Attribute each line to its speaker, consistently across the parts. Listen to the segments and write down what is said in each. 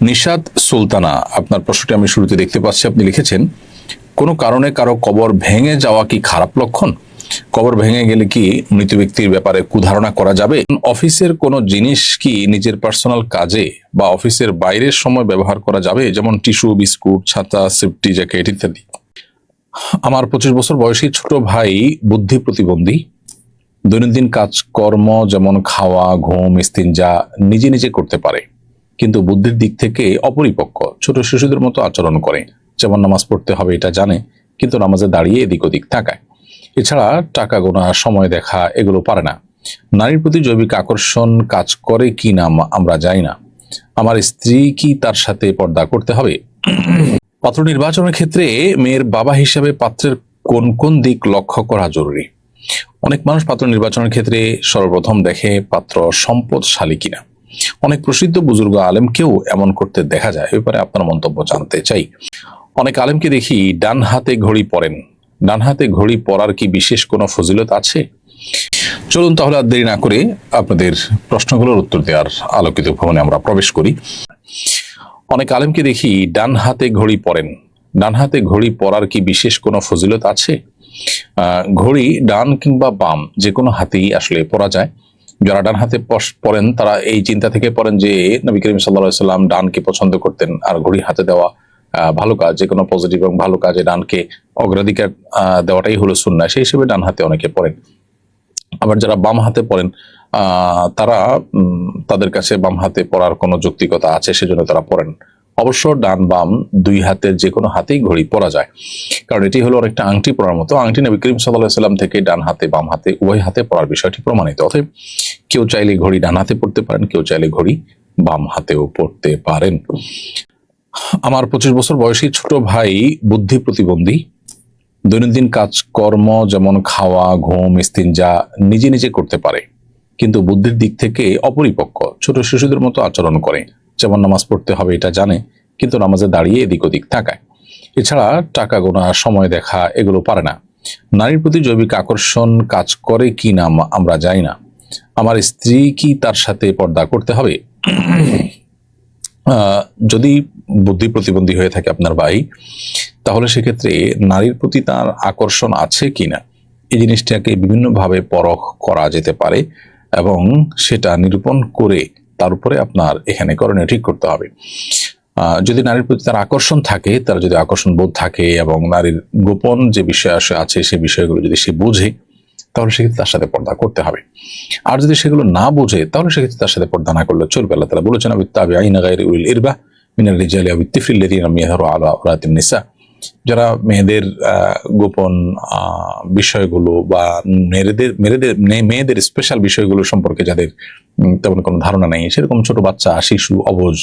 Speaker 1: নিশাত সুলতানা, আপনার প্রশ্নটি আমি শুরুতে দেখতে পাচ্ছি। আপনি লিখেছেন, কোনো কারণে কারো কবর ভেঙে যাওয়া কি খারাপ লক্ষণ? কবর ভেঙে গেলে কি মৃত ব্যক্তির ব্যাপারে কুধারণা করা যাবে? অফিসের কোনো জিনিস কি নিজের পার্সোনাল কাজে বা অফিসের বাইরের সময় ব্যবহার করা যাবে, যেমন টিস্যু, বিস্কুট, ছাতা, সেফটি জ্যাকেট ইত্যাদি? আমার 25 বছর বয়সী ছোট ভাই বুদ্ধি প্রতিবন্ধী। দৈনন্দিন কাজকর্ম যেমন খাওয়া, ঘুম, ইস্তিনজা নিজে নিজে করতে পারে, কিন্তু বুদ্ধির দিক থেকে অপরিপক্ক, ছোট শিশুদের মতো আচরণ করে। যেমন নামাজ পড়তে হবে এটা জানে, কিন্তু নামাজে দাঁড়িয়ে এদিক ওদিক তাকায়। এছাড়া টাকা গোনা, সময় দেখা এগুলো পারে না। নারীর প্রতি জৈবিক আকর্ষণ কাজ করে কি না আমরা জানি না। আমার স্ত্রী কি তার সাথে পর্দা করতে হবে? পাত্র নির্বাচনের ক্ষেত্রে মেয়ের বাবা হিসেবে পাত্রের কোন কোন দিক লক্ষ্য করা জরুরি? অনেক মানুষ পাত্র নির্বাচনের ক্ষেত্রে সর্বপ্রথম দেখে পাত্র সম্পদশালী কিনা। অনেক প্রসিদ্ধ বুজুর্গ আলেমকেও এমন করতে দেখা যায়। এ ব্যাপারে আপনার মন্তব্য জানতে চাই। অনেক আলেমকে দেখি ডান হাতে ঘড়ি পরেন। ডান হাতে ঘড়ি পরার কি বিশেষ কোনো ফজিলত আছে? চলুন তাহলে আর দেরি না করে আপনাদের প্রশ্নগুলোর উত্তর দেওয়ার আলোকিত ভবনে আমরা প্রবেশ করি। অনেক আলেমকে দেখি ডান হাতে ঘড়ি পরেন। ডান হাতে ঘড়ি পরার কি বিশেষ কোনো ফজিলত আছে? ঘড়ি ডান কিংবা বাম যে কোনো হাতেই আসলে পরা যায়। যারা ডান হাতে পরেন তারা এই চিন্তা থেকে পড়েন যে নবী করিম সাল্লাল্লাহু আলাইহি সাল্লাম ডানকে পছন্দ করতেন, আর ঘড়ি হাতে দেওয়া ভালো কাজ, যে কোনো পজিটিভ এবং ভালো কাজে ডানকে অগ্রাধিকার দেওয়াটাই হলো সুন্নাহ। সেই হিসেবে ডান হাতে অনেকে পড়েন। আবার যারা বাম হাতে পড়েন তারা তাদের কাছে বাম হাতে পড়ার কোনো যৌক্তিকতা আছে, সেজন্য তারা পড়েন। অবশ্য ডান বাম দুই হাতের যে কোনো হাতেই ঘড়ি পরা যায়, কারণ এটি হলো অনেকটা আংটি পরার মতো। আংটি নবী করিম সাল্লাল্লাহু আলাইহি সাল্লাম থেকে ডান হাতে বাম হাতে উভয় হাতে পরার বিষয়টি প্রমাণিত। অতএব কেউ চাইলে ঘড়ি ডান হাতে পড়তে পারেন, কেউ চাইলে ঘড়ি বাম হাতেও পড়তে পারেন। আমার 25 বছর বয়সী ছোট ভাই বুদ্ধি প্রতিবন্ধী। দৈনন্দিন কাজকর্ম যেমন খাওয়া, ঘুম, ইস্তিনজা নিজে নিজে করতে পারে, কিন্তু বুদ্ধির দিক থেকে অপরিপক্ক, ছোট শিশুদের মতো আচরণ করে। যেমন নামাজ পড়তে হবে এটা জানে, কিন্তু নামাজে দাঁড়িয়ে এদিক ওদিক তাকায়। এছাড়া টাকা গোনা, সময় দেখা এগুলো পারে না। নারীর প্রতি জৈবিক আকর্ষণ কাজ করে কি না আমরা জানি না। আমার স্ত্রী কি তার সাথে পর্দা করতে হবে? যদি বুদ্ধি প্রতিবন্ধী হয়ে থাকে আপনার ভাই, তাহলে সেক্ষেত্রে নারীর প্রতি তার আকর্ষণ আছে কিনা এই জিনিসটাকে বিভিন্নভাবে পরখ করা যেতে পারে, এবং সেটা নিরূপণ করে তার উপরে আপনার এখানে করণীয় ঠিক করতে হবে। যদি নারীর প্রতি তার আকর্ষণ থাকে, তার যদি আকর্ষণ বোধ থাকে এবং নারীর গোপন যে বিষয় আছে সেই বিষয়গুলো যদি সে বুঝে, তাহলে সেক্ষেত্রে তার সাথে পর্দা করতে হবে। আর যদি সেগুলো না বুঝে, তাহলে সেক্ষেত্রে তার সাথে পর্দা না করলে চলবে। আল্লাহ তাআলা বলেছেন, আবিত্তাবিঈনা গায়রি উলিল ইরবা মিনার রিজালি আও বিত্তিফলিল লাযিনা ইয়াযহারু আলা আওরাতিন নিসা। যারা মেয়েদের গোপন বিষয়গুলো বা মেয়েদের স্পেশাল বিষয়গুলো সম্পর্কে যাদের তেমন কোনো ধারণা নেই, সেরকম ছোট বাচ্চা, শিশু, অবুঝ,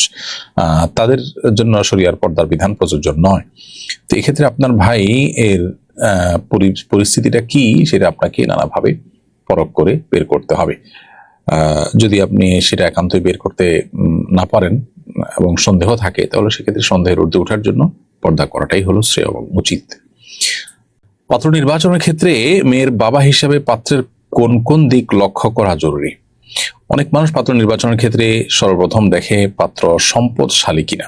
Speaker 1: তাদের জন্য শরিয়ার পর্দার বিধান প্রযোজ্য নয়। তো এক্ষেত্রে আপনার ভাই এর পরিস্থিতিটা কি সেটা আপনাকে নানাভাবে পরখ করে বের করতে হবে। যদি আপনি সেটা একান্তই বের করতে না পারেন এবং সন্দেহ থাকে, তাহলে সেক্ষেত্রে সন্দেহের ঊর্ধ্বে ওঠার জন্য পর্দা করাটাই হলো শ্রেয় এবং উচিত। পাত্র নির্বাচনের ক্ষেত্রে মেয়ের বাবা হিসেবে পাত্রের কোন কোন দিক লক্ষ্য করা জরুরি? অনেক মানুষ পাত্র নির্বাচনের ক্ষেত্রে সর্বপ্রথম দেখে পাত্র সম্পদশালী কিনা।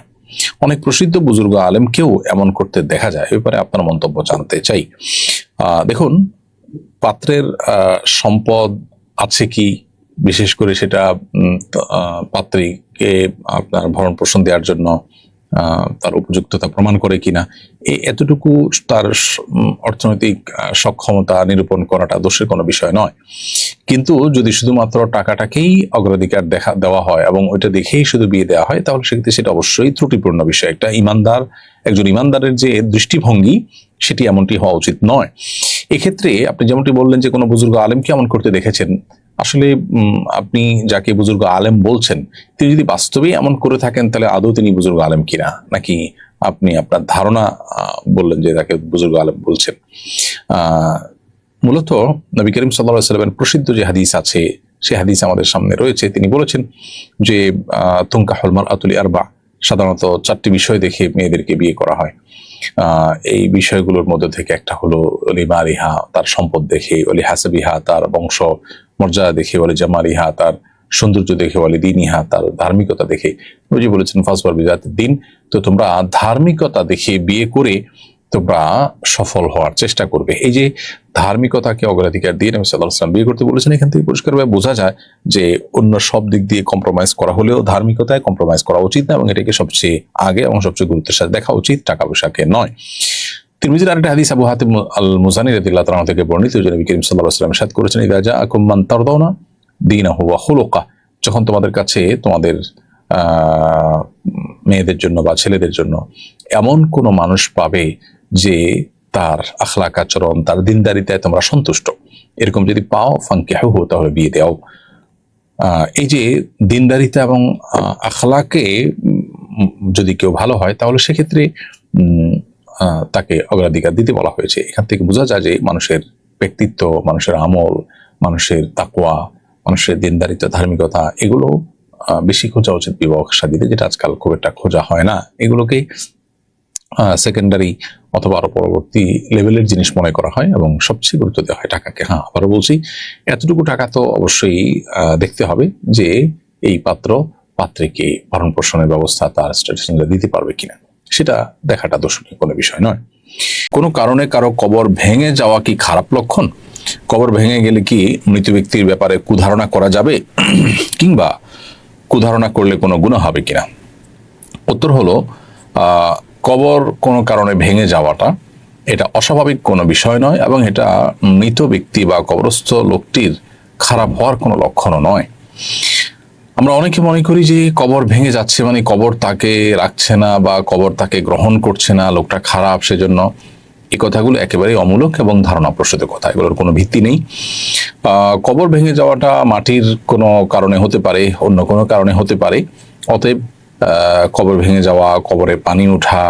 Speaker 1: অনেক প্রসিদ্ধ বুজুর্গ আলেমকেও এমন করতে দেখা যায়। এ ব্যাপারে আপনার মন্তব্য জানতে চাই। দেখুন, পাত্রের সম্পদ আছে কি, বিশেষ করে সেটা পাত্রীকে আপনার ভরণ পোষণ দেওয়ার জন্য তার উপযুক্ততা প্রমাণ করে কিনা, এতটুকু তার অর্থনৈতিক সক্ষমতা নিরূপণ করাটা দোষের কোনো বিষয় নয়। কিন্তু যদি শুধুমাত্র টাকাটাকেই অগ্রাধিকার দেওয়া হয় এবং ওইটা দেখেই শুধু বিয়ে দেওয়া হয়, তাহলে সেক্ষেত্রে সেটা অবশ্যই ত্রুটিপূর্ণ বিষয়। একজন ইমানদারের যে দৃষ্টিভঙ্গি, সেটি এমনটি হওয়া উচিত নয়। এক্ষেত্রে আপনি যেমনটি বললেন যে কোনো বুজুর্গ আলেমকে এমন করতে দেখেছেন, আসলে আপনি যাকে বুজুর্গ আলেম বলছেন, তিনি যদি বাস্তবেই এমন করে থাকেন, তাহলে আদৌ তিনি বুজুর্গ আলেম কিনা, নাকি আপনি আপনার ধারণা বললেন যে তাকে বুজুর্গ আলেম বলছেন। মূলত নবী করিম সাল্লাল্লাহু আলাইহি ওয়াসাল্লামের প্রসিদ্ধ যে হাদিস আছে, সেই হাদিস আমাদের সামনে রয়েছে। তিনি বলেছেন যে তুনকাহুল মারআতু লিআরবা, সাধারণত 4টি বিষয় দেখে মেয়েদেরকে বিয়ে করা হয়। এই বিষয়গুলোর মধ্যে থেকে একটা হলো লিমারিহা, তার সম্পদ দেখে, ওলি হাসাবিহা, তার বংশ মর্যাদা দেখে, ওলি জামালিহা, তার সৌন্দর্য দেখে বলে দিন ইহা, তার ধার্মিকতা দেখে। নবীজি বলেছেন ফাসবার বিজাতিদ দিন, তো তোমরা ধার্মিকতা দেখে বিয়ে করে তোমরা সফল হওয়ার চেষ্টা করবে। এই যে ধার্মিকতাকে অগ্রাধিকার দিয়ে নবী সাল্লাল্লাহু আলাইহি ওয়াসাল্লাম বিয়ে করতে বলেছেন, এখান থেকে পরিষ্কারভাবে বোঝা যায় যে অন্য সব দিক দিয়ে কম্প্রোমাইজ করা হলেও ধার্মিকতায় কম্প্রোমাইজ করা উচিত না, এবং এটাকে সবচেয়ে আগে এবং সবচেয়ে গুরুত্বের সাথে দেখা উচিত, টাকা পয়সাকে নয়। তিরমিজির আরেকটা হাদিস আবু হাতিম আল মুজানি রাদিয়াল্লাহু তাআলা থেকে বর্ণিত, যে নবী করিম সাল্লাল্লাহু আলাইহি ওয়াসাল্লাম ইরশাদ করেছেন, ইযা জাআকুম মান তারদাউনা দীনাহু ওয়া খুলুকা, যখন তোমাদের কাছে তোমাদের মেয়েদের জন্য বা ছেলেদের জন্য এমন কোনো মানুষ পাবে যে তার আখলাক আচরণ, তার দিনদারিতায় তোমরা সন্তুষ্ট, এরকম যদি পাও ফানকিহুহু, তাহলে বিয়ে দাও। এই যে দিনদারিতা এবং আখলাকে যদি কেউ ভালো হয়, তাহলে সেক্ষেত্রে তাকে অগ্রাধিকার দিতে বলা হয়েছে। এখান থেকে বোঝা যায় যে মানুষের ব্যক্তিত্ব, মানুষের আমল, মানুষের তাকওয়া, মানুষের দিনদারিতা, ধার্মিকতা, এগুলো বেশি খোঁজা উচিত বিবাহ শাদীতে, যেটা আজকাল খুব একটা খোঁজা হয় না। এগুলোকে সেকেন্ডারি অথবা আরো পরবর্তী লেভেলের জিনিস মনে করা হয় এবং সবচেয়ে গুরুত্ব দেওয়া হয় টাকাকে। হ্যাঁ, আবারও বলছি, এতটুকু টাকা তো অবশ্যই দেখতে হবে যে এই পাত্র পাত্রীকে ভরণ পোষণের ব্যবস্থা তার স্ট্যাটাস দিতে পারবে কিনা, সেটা দেখাটা দর্শনীয় কোনো বিষয় নয়। কোনো কারণে কারো কবর ভেঙে যাওয়া কি খারাপ লক্ষণ? কবর ভেঙে গেলে কি মৃত ব্যক্তির ব্যাপারে কুধারণা করা যাবে, কিংবা কুধারণা করলে কোনো গুনাহ হবে কিনা? উত্তর হলো, কবর কোনো কারণে ভেঙে যাওয়াটা এটা অস্বাভাবিক কোনো বিষয় নয়, এবং এটা মৃত ব্যক্তি বা কবরস্থ লোকটির খারাপ হওয়ার কোনো লক্ষণও নয়। আমরা অনেকে মনে করি যে কবর ভেঙে যাচ্ছে মানে কবর তাকে রাখছে না বা কবর তাকে গ্রহণ করছে না, লোকটা খারাপ, সেজন্য। এই কথাগুলো একেবারেই অমূলক এবং ধারণাপ্রসূত কথা, এগুলোর কোনো ভিত্তি নেই। কবর ভেঙে যাওয়াটা মাটির কোনো কারণে হতে পারে, অন্য কোনো কারণে হতে পারে। অতএব কবর ভেঙে যাওয়া, কবরে পানি ওঠা,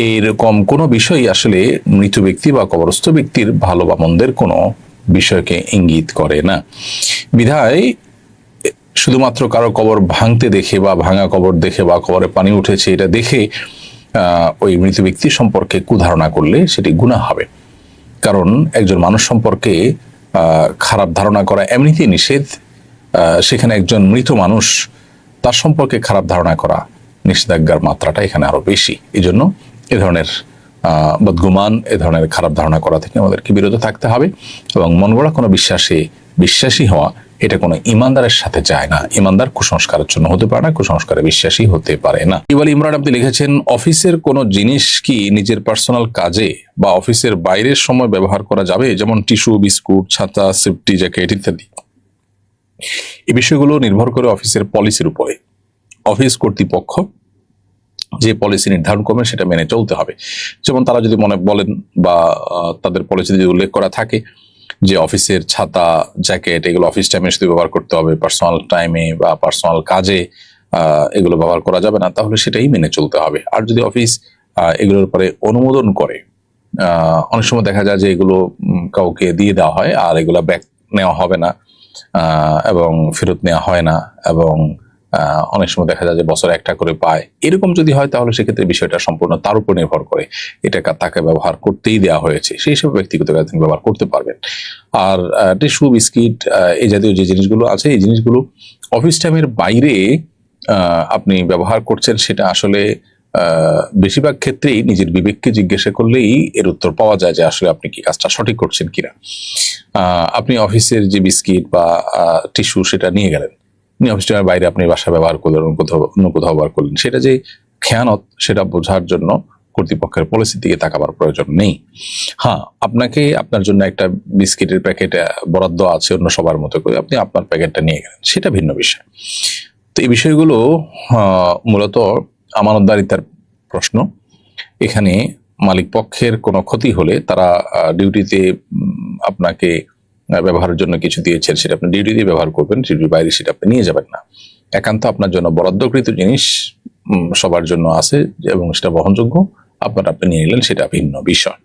Speaker 1: এইরকম কোনো বিষয় আসলে মৃত ব্যক্তি বা কবরস্থ ব্যক্তির ভালো বা মন্দের কোনো বিষয়কে ইঙ্গিত করে না। বিধায় শুধুমাত্র কারো কবর ভাঙতে দেখে বা ভাঙা কবর দেখে বা কবরে পানি উঠেছে এটা দেখে ওই মৃত ব্যক্তি সম্পর্কে কুধারণা করলে সেটি গুনাহ হবে। কারণ একজন মানুষ সম্পর্কে খারাপ ধারণা করা এমনিতেই নিষেধ, সেখানে একজন মৃত মানুষ, তার সম্পর্কে খারাপ ধারণা করা, নিষেধাজ্ঞার মাত্রাটা এখানে আরো বেশি। এই জন্য এ ধরনের বদগুমান, এ ধরনের খারাপ ধারণা করা থেকে আমাদেরকে বিরত থাকতে হবে, এবং মন গড়া কোনো বিশ্বাসী হওয়া, এটা কোনো ইমানদারের সাথে যায় না। ইমানদার কুসংস্কারের জন্য হতে পারে না, কুসংস্কারে বিশ্বাসী হতে পারে না। ইবাল ইমরান আপনি লিখেছেন, অফিসের কোনো জিনিস কি নিজের পার্সোনাল কাজে বা অফিসের বাইরের সময় ব্যবহার করা যাবে, যেমন টিস্যু, বিস্কুট, ছাতা, সেফটি জ্যাকেট ইত্যাদি? এই বিষয়গুলো নির্ভর করে অফিসের পলিসির উপরে। অফিস কর্তৃপক্ষ যে পলিসি নির্ধারণ করবেন সেটা মেনে চলতে হবে। যেমন তারা যদি বলেন বা তাদের পলিসি যদি উল্লেখ করা থাকে যে অফিসের ছাতা, জ্যাকেট এগুলো অফিস টাইমে শুধু ব্যবহার করতে হবে, পার্সোনাল টাইমে বা পার্সোনাল কাজে এগুলো ব্যবহার করা যাবে না, তাহলে সেটাই মেনে চলতে হবে। আর যদি অফিস এগুলোর উপরে অনুমোদন করে, অনেক সময় দেখা যায় যে এগুলো কাউকে দিয়ে দেওয়া হয় আর এগুলো ব্যাক নেওয়া হবে না এবং ফেরত নেওয়া হয় না, এবং অনেক সময় দেখা যায় যে বছরে একটা করে পায়, এরকম যদি হয় তাহলে সেক্ষেত্রে বিষয়টা সম্পূর্ণ তার উপর নির্ভর করে। এটা তাকে ব্যবহার করতেই দেওয়া হয়েছে, সেই সব ব্যক্তিগত কাজে তিনি ব্যবহার করতে পারবেন। আর টিস্যু, বিস্কিট এই জাতীয় যে জিনিসগুলো আছে, এই জিনিসগুলো অফিস টাইমের বাইরে আপনি ব্যবহার করছেন, সেটা আসলে বেশিরভাগ ক্ষেত্রেই নিজের বিবেককে জিজ্ঞাসা করলেই এর উত্তর পাওয়া যায় যে আসলে আপনি কি কাজটা সঠিক করছেন কিনা। আপনি অফিসের যে বিস্কিট বা টিস্যু সেটা নিয়ে গেলেন, অফিস টাইমের বাইরে আপনি বাসা ব্যবহার করলেন, অন্য কোথাও ব্যবহার করলেন, সেটা যে খেয়ানত সেটা বোঝার জন্য কর্তৃপক্ষের পলিসির দিকে তাকাবার প্রয়োজন নেই। হ্যাঁ, আপনাকে আপনার জন্য একটা বিস্কিটের প্যাকেট বরাদ্দ আছে অন্য সবার মতো করে, আপনি আপনার প্যাকেটটা নিয়ে গেলেন, সেটা ভিন্ন বিষয়। তো এই বিষয়গুলো মূলত আমানতদারিতার প্রশ্ন। এখানে মালিক পক্ষের কোনো ক্ষতি হলে তারা ডিউটিতে আপনাকে ব্যবহারের জন্য কিছু দিয়েছেন, সেটা আপনি ডিউটি দিয়ে ব্যবহার করবেন, ডিউটির বাইরে সেটা আপনি নিয়ে যাবেন না। একান্ত আপনার জন্য বরাদ্দকৃত জিনিস সবার জন্য আছে এবং সেটা বহনযোগ্য, আপনি নিয়ে নিলেন, সেটা ভিন্ন বিষয়।